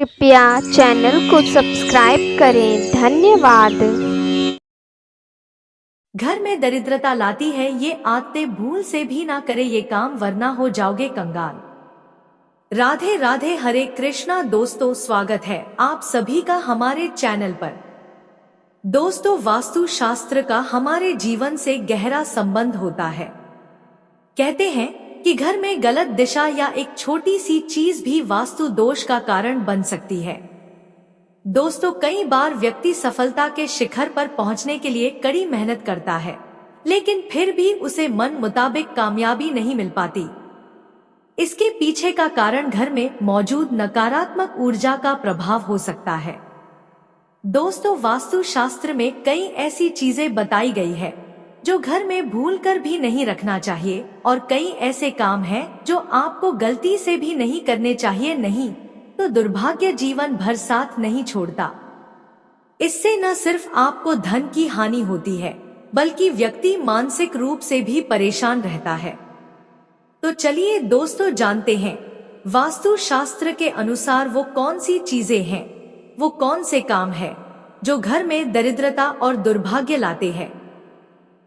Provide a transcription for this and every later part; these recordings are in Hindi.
कृपया चैनल को सब्सक्राइब करें। धन्यवाद। घर में दरिद्रता लाती है ये आदतें, भूल से भी ना करे ये काम वरना हो जाओगे कंगाल। राधे राधे, हरे कृष्णा। दोस्तों, स्वागत है आप सभी का हमारे चैनल पर। दोस्तों, वास्तु शास्त्र का हमारे जीवन से गहरा संबंध होता है। कहते हैं कि घर में गलत दिशा या एक छोटी सी चीज भी वास्तु दोष का कारण बन सकती है। दोस्तों, कई बार व्यक्ति सफलता के शिखर पर पहुंचने के लिए कड़ी मेहनत करता है, लेकिन फिर भी उसे मन मुताबिक कामयाबी नहीं मिल पाती। इसके पीछे का कारण घर में मौजूद नकारात्मक ऊर्जा का प्रभाव हो सकता है। दोस्तों, वास्तु शास्त्र में कई ऐसी चीजें बताई गई है जो घर में भूलकर भी नहीं रखना चाहिए, और कई ऐसे काम हैं जो आपको गलती से भी नहीं करने चाहिए, नहीं तो दुर्भाग्य जीवन भर साथ नहीं छोड़ता। इससे न सिर्फ आपको धन की हानि होती है, बल्कि व्यक्ति मानसिक रूप से भी परेशान रहता है। तो चलिए दोस्तों, जानते हैं वास्तु शास्त्र के अनुसार वो कौन सी चीजें हैं, वो कौन से काम हैं जो घर में दरिद्रता और दुर्भाग्य लाते हैं।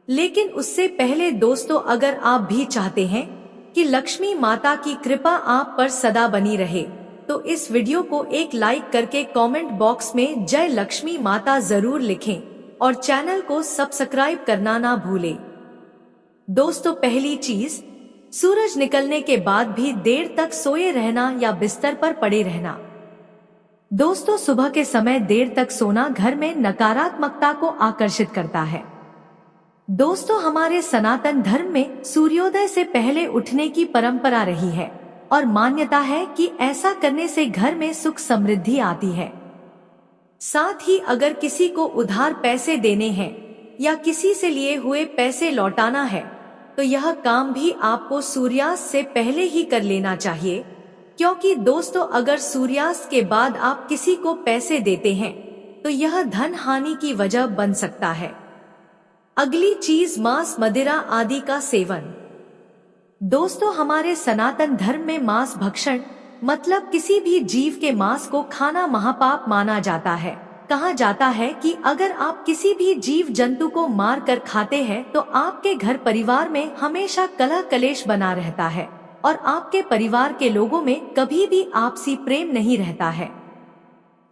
लेकिन उससे पहले दोस्तों, अगर आप भी चाहते हैं कि लक्ष्मी माता की कृपा आप पर सदा बनी रहे, तो इस वीडियो को एक लाइक करके कमेंट बॉक्स में जय लक्ष्मी माता जरूर लिखें और चैनल को सब्सक्राइब करना ना भूलें। दोस्तों, पहली चीज, सूरज निकलने के बाद भी देर तक सोए रहना या बिस्तर पर पड़े रहना। दोस्तों, सुबह के समय देर तक सोना घर में नकारात्मकता को आकर्षित करता है। दोस्तों, हमारे सनातन धर्म में सूर्योदय से पहले उठने की परंपरा रही है और मान्यता है कि ऐसा करने से घर में सुख समृद्धि आती है। साथ ही अगर किसी को उधार पैसे देने हैं या किसी से लिए हुए पैसे लौटाना है, तो यह काम भी आपको सूर्यास्त से पहले ही कर लेना चाहिए, क्योंकि दोस्तों, अगर सूर्यास्त के बाद आप किसी को पैसे देते हैं तो यह धन हानि की वजह बन सकता है। अगली चीज, मांस मदिरा आदि का सेवन। दोस्तों, हमारे सनातन धर्म में मांस भक्षण मतलब किसी भी जीव के मांस को खाना महापाप माना जाता है। कहा जाता है कि अगर आप किसी भी जीव जंतु को मार कर खाते हैं तो आपके घर परिवार में हमेशा कलह कलेश बना रहता है और आपके परिवार के लोगों में कभी भी आपसी प्रेम नहीं रहता है।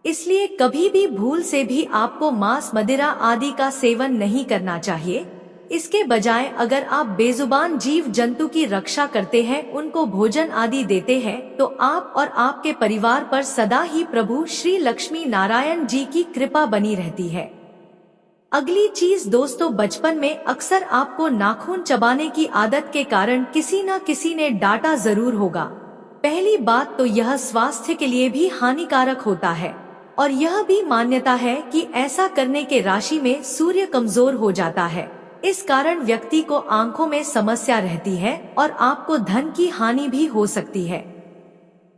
इसलिए कभी भी भूल से भी आपको मांस मदिरा आदि का सेवन नहीं करना चाहिए। इसके बजाय अगर आप बेजुबान जीव जंतु की रक्षा करते हैं, उनको भोजन आदि देते हैं, तो आप और आपके परिवार पर सदा ही प्रभु श्री लक्ष्मी नारायण जी की कृपा बनी रहती है। अगली चीज दोस्तों, बचपन में अक्सर आपको नाखून चबाने की आदत के कारण किसी न किसी ने डांटा जरूर होगा। पहली बात तो यह स्वास्थ्य के लिए भी हानिकारक होता है और यह भी मान्यता है कि ऐसा करने के राशि में सूर्य कमजोर हो जाता है। इस कारण व्यक्ति को आंखों में समस्या रहती है और आपको धन की हानि भी हो सकती है।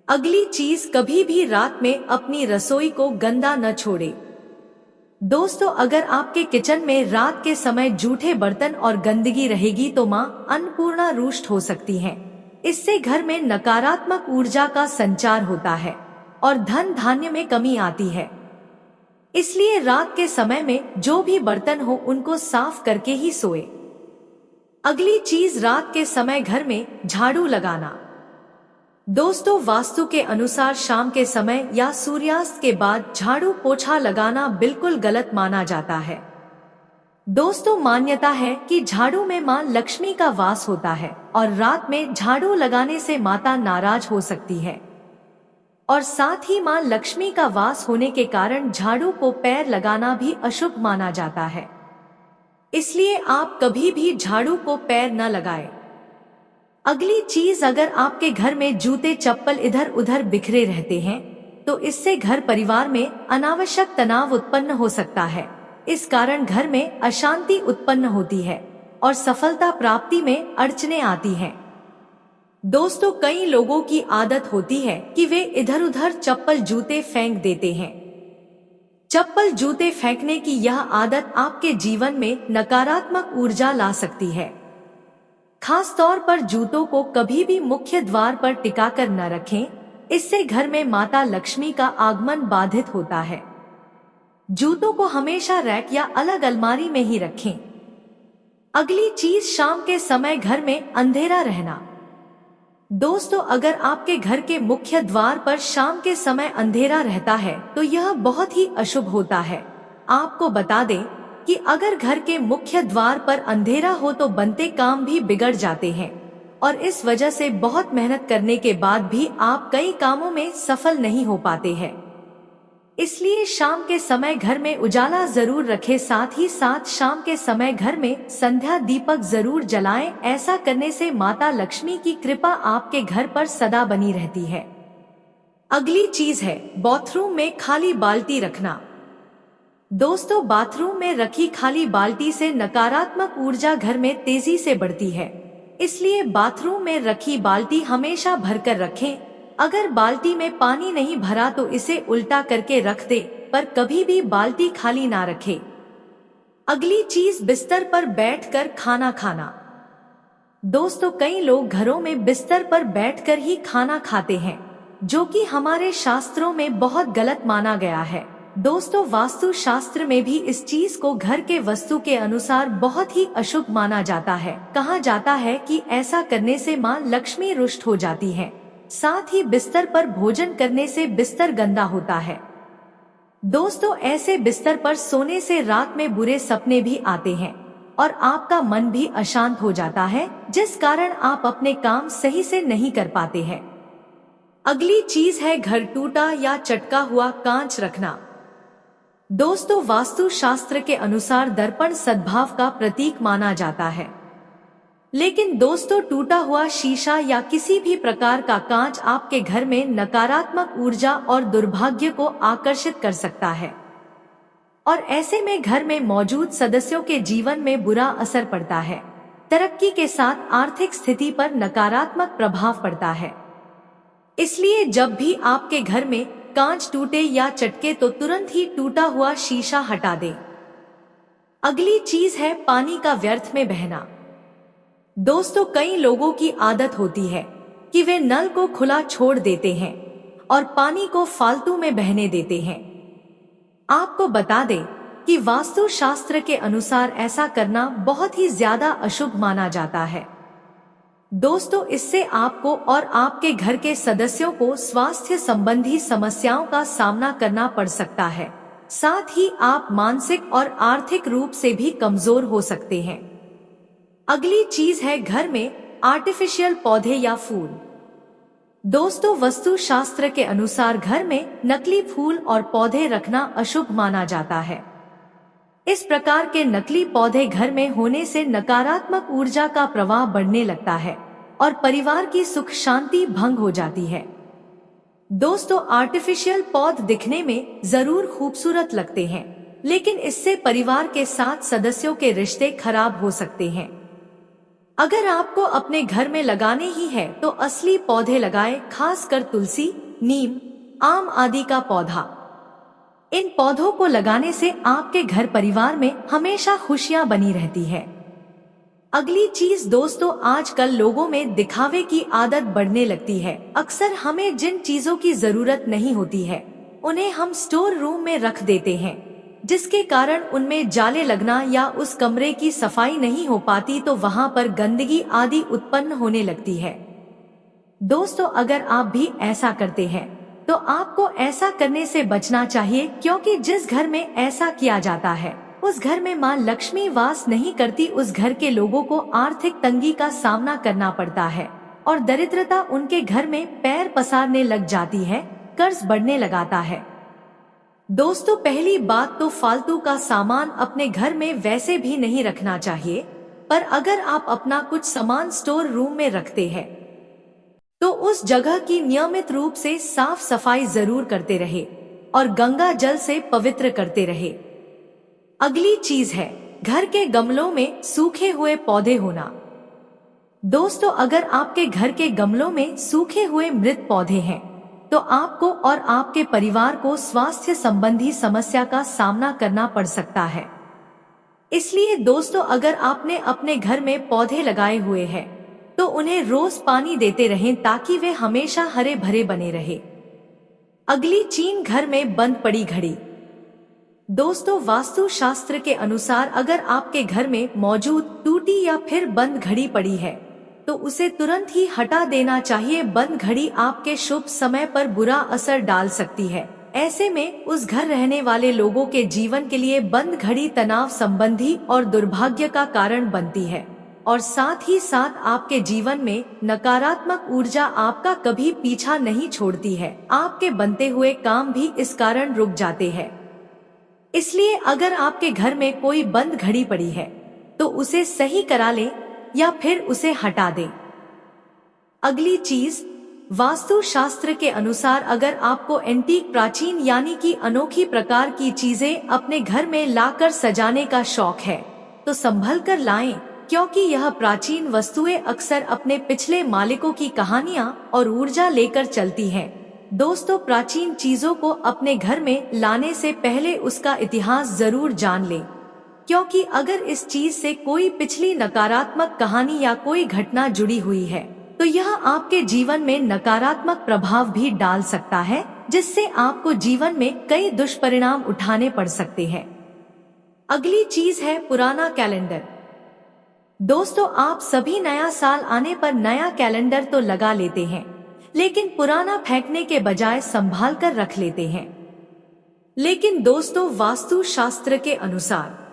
अगली चीज, कभी भी रात में अपनी रसोई को गंदा न छोड़े। दोस्तों, अगर आपके किचन में रात के समय जूठे बर्तन और गंदगी रहेगी तो मां अन्नपूर्णा रुष्ट हो सकती हैं। इससे घर में नकारात्मक ऊर्जा का संचार होता है और धन धान्य में कमी आती है। इसलिए रात के समय में जो भी बर्तन हो उनको साफ करके ही सोए। अगली चीज, रात के समय घर में झाड़ू लगाना। दोस्तों, वास्तु के अनुसार शाम के समय या सूर्यास्त के बाद झाड़ू पोछा लगाना बिल्कुल गलत माना जाता है। दोस्तों, मान्यता है कि झाड़ू में मां लक्ष्मी का वास होता है और रात में झाड़ू लगाने से माता नाराज हो सकती है, और साथ ही मां लक्ष्मी का वास होने के कारण झाड़ू को पैर लगाना भी अशुभ माना जाता है। इसलिए आप कभी भी झाड़ू को पैर न लगाएं। अगली चीज, अगर आपके घर में जूते चप्पल इधर उधर बिखरे रहते हैं तो इससे घर परिवार में अनावश्यक तनाव उत्पन्न हो सकता है। इस कारण घर में अशांति उत्पन्न होती है और सफलता प्राप्ति में अड़चने आती हैं। दोस्तों, कई लोगों की आदत होती है कि वे इधर उधर चप्पल जूते फेंक देते हैं। चप्पल जूते फेंकने की यह आदत आपके जीवन में नकारात्मक ऊर्जा ला सकती है। खास तौर पर जूतों को कभी भी मुख्य द्वार पर टिकाकर न रखें, इससे घर में माता लक्ष्मी का आगमन बाधित होता है। जूतों को हमेशा रैक या अलग अलमारी में ही रखें। अगली चीज, शाम के समय घर में अंधेरा रहना। दोस्तों, अगर आपके घर के मुख्य द्वार पर शाम के समय अंधेरा रहता है तो यह बहुत ही अशुभ होता है। आपको बता दें कि अगर घर के मुख्य द्वार पर अंधेरा हो तो बनते काम भी बिगड़ जाते हैं और इस वजह से बहुत मेहनत करने के बाद भी आप कई कामों में सफल नहीं हो पाते हैं। इसलिए शाम के समय घर में उजाला जरूर रखें। साथ ही साथ शाम के समय घर में संध्या दीपक जरूर जलाएं। ऐसा करने से माता लक्ष्मी की कृपा आपके घर पर सदा बनी रहती है। अगली चीज है बाथरूम में खाली बाल्टी रखना। दोस्तों, बाथरूम में रखी खाली बाल्टी से नकारात्मक ऊर्जा घर में तेजी से बढ़ती है। इसलिए बाथरूम में रखी बाल्टी हमेशा भरकर रखें। अगर बाल्टी में पानी नहीं भरा तो इसे उल्टा करके रख दे, पर कभी भी बाल्टी खाली ना रखे। अगली चीज, बिस्तर पर बैठकर खाना खाना। दोस्तों, कई लोग घरों में बिस्तर पर बैठकर ही खाना खाते हैं, जो कि हमारे शास्त्रों में बहुत गलत माना गया है। दोस्तों, वास्तु शास्त्र में भी इस चीज को घर के वस्तु के अनुसार बहुत ही अशुभ माना जाता है। कहा जाता है कि ऐसा करने से मां लक्ष्मी रुष्ट हो जाती है। साथ ही बिस्तर पर भोजन करने से बिस्तर गंदा होता है। दोस्तों, ऐसे बिस्तर पर सोने से रात में बुरे सपने भी आते हैं और आपका मन भी अशांत हो जाता है, जिस कारण आप अपने काम सही से नहीं कर पाते हैं। अगली चीज है घर टूटा या चटका हुआ कांच रखना। दोस्तों, वास्तु शास्त्र के अनुसार दर्पण सद्भाव का प्रतीक माना जाता है, लेकिन दोस्तों टूटा हुआ शीशा या किसी भी प्रकार का कांच आपके घर में नकारात्मक ऊर्जा और दुर्भाग्य को आकर्षित कर सकता है और ऐसे में घर में मौजूद सदस्यों के जीवन में बुरा असर पड़ता है। तरक्की के साथ आर्थिक स्थिति पर नकारात्मक प्रभाव पड़ता है। इसलिए जब भी आपके घर में कांच टूटे या चटके तो तुरंत ही टूटा हुआ शीशा हटा दें। अगली चीज है पानी का व्यर्थ में बहना। दोस्तों, कई लोगों की आदत होती है कि वे नल को खुला छोड़ देते हैं और पानी को फालतू में बहने देते हैं। आपको बता दें कि वास्तु शास्त्र के अनुसार ऐसा करना बहुत ही ज्यादा अशुभ माना जाता है। दोस्तों, इससे आपको और आपके घर के सदस्यों को स्वास्थ्य संबंधी समस्याओं का सामना करना पड़ सकता है। साथ ही आप मानसिक और आर्थिक रूप से भी कमजोर हो सकते हैं। अगली चीज है घर में आर्टिफिशियल पौधे या फूल। दोस्तों, वास्तु शास्त्र के अनुसार घर में नकली फूल और पौधे रखना अशुभ माना जाता है। इस प्रकार के नकली पौधे घर में होने से नकारात्मक ऊर्जा का प्रवाह बढ़ने लगता है और परिवार की सुख शांति भंग हो जाती है। दोस्तों, आर्टिफिशियल पौधे दिखने में जरूर खूबसूरत लगते हैं, लेकिन इससे परिवार के साथ सदस्यों के रिश्ते खराब हो सकते हैं। अगर आपको अपने घर में लगाने ही है तो असली पौधे लगाएं, खासकर तुलसी, नीम, आम आदि का पौधा। इन पौधों को लगाने से आपके घर परिवार में हमेशा खुशियां बनी रहती है। अगली चीज दोस्तों, आजकल लोगों में दिखावे की आदत बढ़ने लगती है। अक्सर हमें जिन चीजों की जरूरत नहीं होती है उन्हें हम स्टोर रूम में रख देते हैं, जिसके कारण उनमें जाले लगना या उस कमरे की सफाई नहीं हो पाती तो वहां पर गंदगी आदि उत्पन्न होने लगती है। दोस्तों, अगर आप भी ऐसा करते हैं तो आपको ऐसा करने से बचना चाहिए, क्योंकि जिस घर में ऐसा किया जाता है उस घर में मां लक्ष्मी वास नहीं करती। उस घर के लोगों को आर्थिक तंगी का सामना करना पड़ता है और दरिद्रता उनके घर में पैर पसारने लग जाती है, कर्ज बढ़ने लगाता है। दोस्तों, पहली बात तो फालतू का सामान अपने घर में वैसे भी नहीं रखना चाहिए, पर अगर आप अपना कुछ सामान स्टोर रूम में रखते हैं तो उस जगह की नियमित रूप से साफ सफाई जरूर करते रहे और गंगा जल से पवित्र करते रहे। अगली चीज है घर के गमलों में सूखे हुए पौधे होना। दोस्तों, अगर आपके घर के गमलों में सूखे हुए मृत पौधे हैं तो आपको और आपके परिवार को स्वास्थ्य संबंधी समस्या का सामना करना पड़ सकता है। इसलिए दोस्तों, अगर आपने अपने घर में पौधे लगाए हुए हैं तो उन्हें रोज पानी देते रहें ताकि वे हमेशा हरे भरे बने रहे। अगली चीन, घर में बंद पड़ी घड़ी। दोस्तों, वास्तु शास्त्र के अनुसार अगर आपके घर में मौजूद टूटी या फिर बंद घड़ी पड़ी है तो उसे तुरंत ही हटा देना चाहिए। बंद घड़ी आपके शुभ समय पर बुरा असर डाल सकती है। ऐसे में उस घर रहने वाले लोगों के जीवन के लिए बंद घड़ी तनाव संबंधी और दुर्भाग्य का कारण बनती है और साथ ही साथ आपके जीवन में नकारात्मक ऊर्जा आपका कभी पीछा नहीं छोड़ती है। आपके बनते हुए काम भी इस कारण रुक जाते हैं। इसलिए अगर आपके घर में कोई बंद घड़ी पड़ी है तो उसे सही करा लें या फिर उसे हटा दें। अगली चीज, वास्तु शास्त्र के अनुसार अगर आपको एंटीक, प्राचीन यानी कि अनोखी प्रकार की चीजें अपने घर में लाकर सजाने का शौक है तो संभल कर लाएं, क्योंकि यह प्राचीन वस्तुएं अक्सर अपने पिछले मालिकों की कहानियां और ऊर्जा लेकर चलती हैं। दोस्तों, प्राचीन चीजों को अपने घर में लाने से पहले उसका इतिहास जरूर जान लें, क्योंकि अगर इस चीज से कोई पिछली नकारात्मक कहानी या कोई घटना जुड़ी हुई है तो यह आपके जीवन में नकारात्मक प्रभाव भी डाल सकता है, जिससे आपको जीवन में कई दुष्परिणाम उठाने पड़ सकते हैं। अगली चीज है पुराना कैलेंडर। दोस्तों, आप सभी नया साल आने पर नया कैलेंडर तो लगा लेते हैं, लेकिन पुराना फेंकने के बजाय संभाल कर रख लेते हैं। लेकिन दोस्तों, वास्तु शास्त्र के अनुसार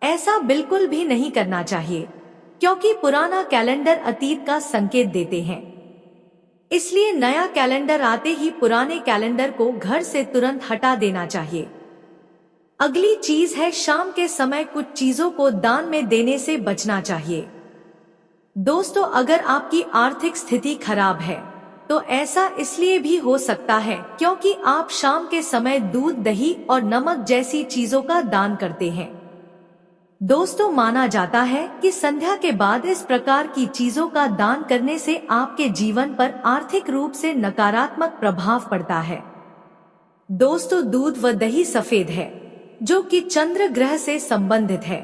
ऐसा बिल्कुल भी नहीं करना चाहिए, क्योंकि पुराना कैलेंडर अतीत का संकेत देते हैं। इसलिए नया कैलेंडर आते ही पुराने कैलेंडर को घर से तुरंत हटा देना चाहिए। अगली चीज है, शाम के समय कुछ चीजों को दान में देने से बचना चाहिए। दोस्तों, अगर आपकी आर्थिक स्थिति खराब है तो ऐसा इसलिए भी हो सकता है क्योंकि आप शाम के समय दूध, दही और नमक जैसी चीजों का दान करते हैं। दोस्तों, माना जाता है कि संध्या के बाद इस प्रकार की चीजों का दान करने से आपके जीवन पर आर्थिक रूप से नकारात्मक प्रभाव पड़ता है। दोस्तों, दूध व दही सफेद है, जो कि चंद्र ग्रह से संबंधित है।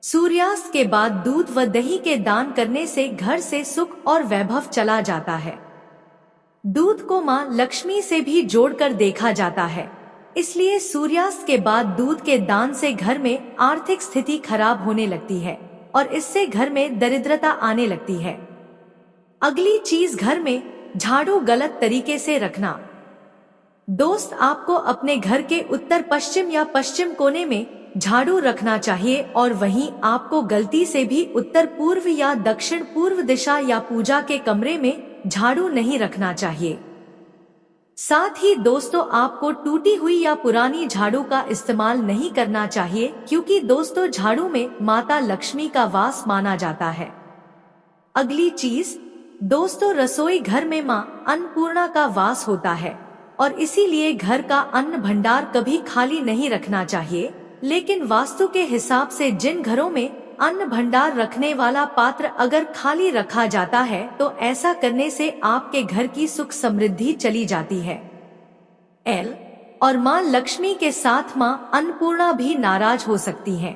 सूर्यास्त के बाद दूध व दही के दान करने से घर से सुख और वैभव चला जाता है। दूध को मां लक्ष्मी से भी जोड़कर देखा जाता है, इसलिए सूर्यास्त के बाद दूध के दान से घर में आर्थिक स्थिति खराब होने लगती है और इससे घर में दरिद्रता आने लगती है। अगली चीज, घर में झाड़ू गलत तरीके से रखना। दोस्त, आपको अपने घर के उत्तर पश्चिम या पश्चिम कोने में झाड़ू रखना चाहिए और वहीं आपको गलती से भी उत्तर पूर्व या दक्षिण पूर्व दिशा या पूजा के कमरे में झाड़ू नहीं रखना चाहिए। साथ ही दोस्तों, आपको टूटी हुई या पुरानी झाड़ू का इस्तेमाल नहीं करना चाहिए, क्योंकि दोस्तों झाड़ू में माता लक्ष्मी का वास माना जाता है। अगली चीज दोस्तों, रसोई घर में मां अन्नपूर्णा का वास होता है और इसीलिए घर का अन्न भंडार कभी खाली नहीं रखना चाहिए। लेकिन वास्तु के हिसाब से जिन घरों में अन्न भंडार रखने वाला पात्र अगर खाली रखा जाता है तो ऐसा करने से आपके घर की सुख समृद्धि चली जाती है। और मां लक्ष्मी के साथ मां अन्नपूर्णा भी नाराज हो सकती हैं।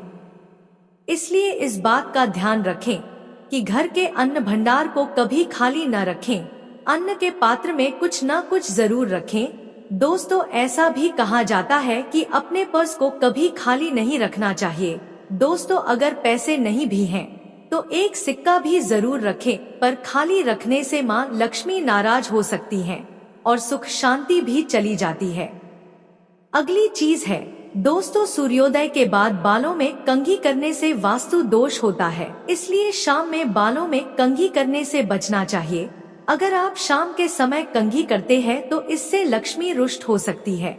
इसलिए इस बात का ध्यान रखें कि घर के अन्न भंडार को कभी खाली न रखें, अन्न के पात्र में कुछ न कुछ जरूर रखें। दोस्तों, ऐसा भी कहा जाता है कि अपने पर्स को कभी खाली नहीं रखना चाहिए। दोस्तों, अगर पैसे नहीं भी हैं तो एक सिक्का भी जरूर रखें, पर खाली रखने से मां लक्ष्मी नाराज हो सकती हैं और सुख शांति भी चली जाती है। अगली चीज है दोस्तों, सूर्योदय के बाद बालों में कंघी करने से वास्तु दोष होता है, इसलिए शाम में बालों में कंघी करने से बचना चाहिए। अगर आप शाम के समय कंघी करते हैं तो इससे लक्ष्मी रुष्ट हो सकती है।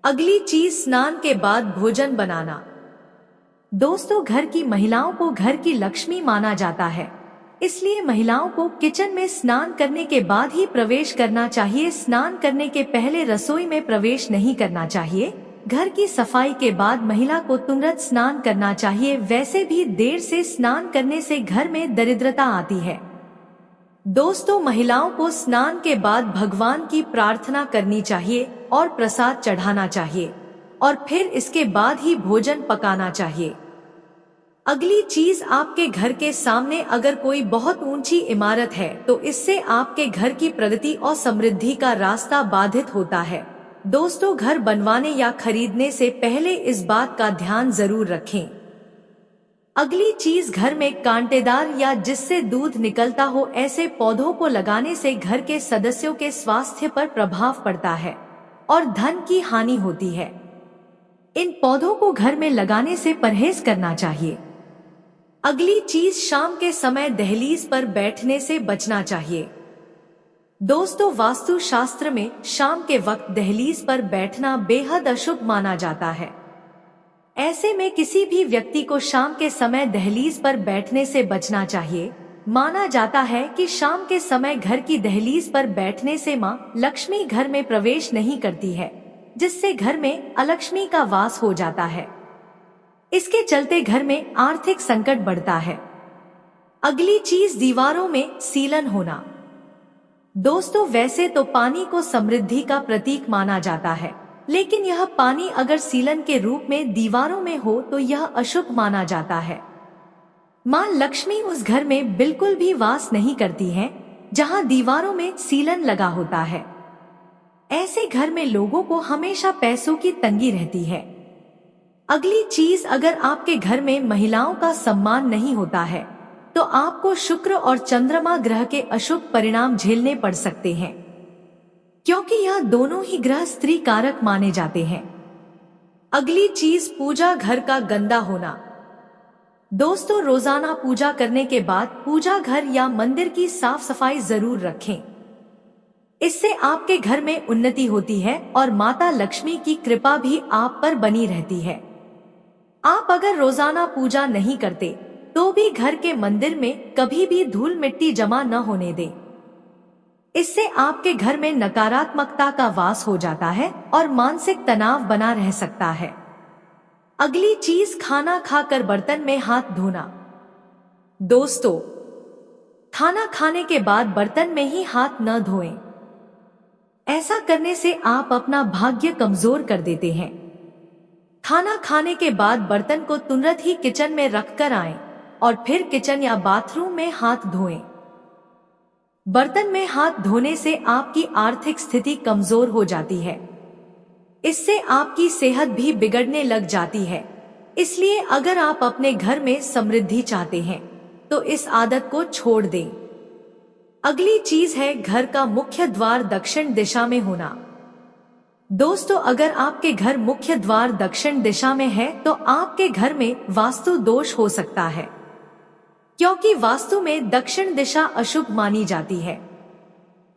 अगली चीज, स्नान के बाद भोजन बनाना। दोस्तों, घर की महिलाओं को घर की लक्ष्मी माना जाता है, इसलिए महिलाओं को किचन में स्नान करने के बाद ही प्रवेश करना चाहिए। स्नान करने के पहले रसोई में प्रवेश नहीं करना चाहिए। घर की सफाई के बाद महिला को तुरंत स्नान करना चाहिए। वैसे भी देर से स्नान करने से घर में दरिद्रता आती है। दोस्तों, महिलाओं को स्नान के बाद भगवान की प्रार्थना करनी चाहिए और प्रसाद चढ़ाना चाहिए और फिर इसके बाद ही भोजन पकाना चाहिए। अगली चीज, आपके घर के सामने अगर कोई बहुत ऊंची इमारत है तो इससे आपके घर की प्रगति और समृद्धि का रास्ता बाधित होता है। दोस्तों, घर बनवाने या खरीदने से पहले इस बात का ध्यान जरूर रखें। अगली चीज, घर में कांटेदार या जिससे दूध निकलता हो ऐसे पौधों को लगाने से घर के सदस्यों के स्वास्थ्य पर प्रभाव पड़ता है और धन की हानि होती है। इन पौधों को घर में लगाने से परहेज करना चाहिए। अगली चीज, शाम के समय दहलीज पर बैठने से बचना चाहिए। दोस्तों, वास्तु शास्त्र में शाम के वक्त दहलीज पर बैठना बेहद अशुभ माना जाता है। ऐसे में किसी भी व्यक्ति को शाम के समय दहलीज पर बैठने से बचना चाहिए। माना जाता है कि शाम के समय घर की दहलीज पर बैठने से मां लक्ष्मी घर में प्रवेश नहीं करती है, जिससे घर में अलक्ष्मी का वास हो जाता है। इसके चलते घर में आर्थिक संकट बढ़ता है। अगली चीज, दीवारों में सीलन होना। दोस्तों, वैसे तो पानी को समृद्धि का प्रतीक माना जाता है, लेकिन यह पानी अगर सीलन के रूप में दीवारों में हो तो यह अशुभ माना जाता है। मां लक्ष्मी उस घर में बिल्कुल भी वास नहीं करती हैं, जहां दीवारों में सीलन लगा होता है। ऐसे घर में लोगों को हमेशा पैसों की तंगी रहती है। अगली चीज, अगर आपके घर में महिलाओं का सम्मान नहीं होता है तो आपको शुक्र और चंद्रमा ग्रह के अशुभ परिणाम झेलने पड़ सकते हैं, क्योंकि यह दोनों ही ग्रह स्त्री कारक माने जाते हैं। अगली चीज, पूजा घर का गंदा होना। दोस्तों, रोजाना पूजा करने के बाद पूजा घर या मंदिर की साफ सफाई जरूर रखें। इससे आपके घर में उन्नति होती है और माता लक्ष्मी की कृपा भी आप पर बनी रहती है। आप अगर रोजाना पूजा नहीं करते तो भी घर के मंदिर में कभी भी धूल मिट्टी जमा न होने दें। इससे आपके घर में नकारात्मकता का वास हो जाता है और मानसिक तनाव बना रह सकता है। अगली चीज, खाना खाकर बर्तन में हाथ धोना। दोस्तों, खाना खाने के बाद बर्तन में ही हाथ न धोएं। ऐसा करने से आप अपना भाग्य कमजोर कर देते हैं। खाना खाने के बाद बर्तन को तुरंत ही किचन में रखकर आएं और फिर किचन या बाथरूम में हाथ धोएं। बर्तन में हाथ धोने से आपकी आर्थिक स्थिति कमजोर हो जाती है। इससे आपकी सेहत भी बिगड़ने लग जाती है। इसलिए अगर आप अपने घर में समृद्धि चाहते हैं तो इस आदत को छोड़ दें। अगली चीज है, घर का मुख्य द्वार दक्षिण दिशा में होना। दोस्तों, अगर आपके घर मुख्य द्वार दक्षिण दिशा में है तो आपके घर में वास्तु दोष हो सकता है, क्योंकि वास्तु में दक्षिण दिशा अशुभ मानी जाती है।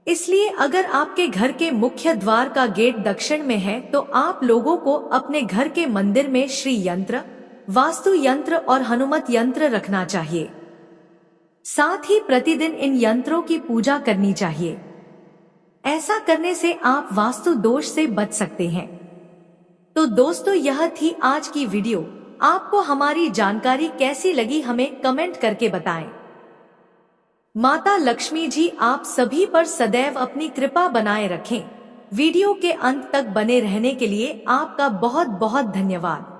इसलिए अगर आपके घर के मुख्य द्वार का गेट दक्षिण में है तो आप लोगों को अपने घर के मंदिर में श्री यंत्र, वास्तु यंत्र और हनुमत यंत्र रखना चाहिए। साथ ही प्रतिदिन इन यंत्रों की पूजा करनी चाहिए। ऐसा करने से आप वास्तु दोष से बच सकते हैं। तो दोस्तों, यह थी आज की वीडियो। आपको हमारी जानकारी कैसी लगी हमें कमेंट करके बताएं। माता लक्ष्मी जी आप सभी पर सदैव अपनी कृपा बनाए रखें। वीडियो के अंत तक बने रहने के लिए आपका बहुत बहुत धन्यवाद।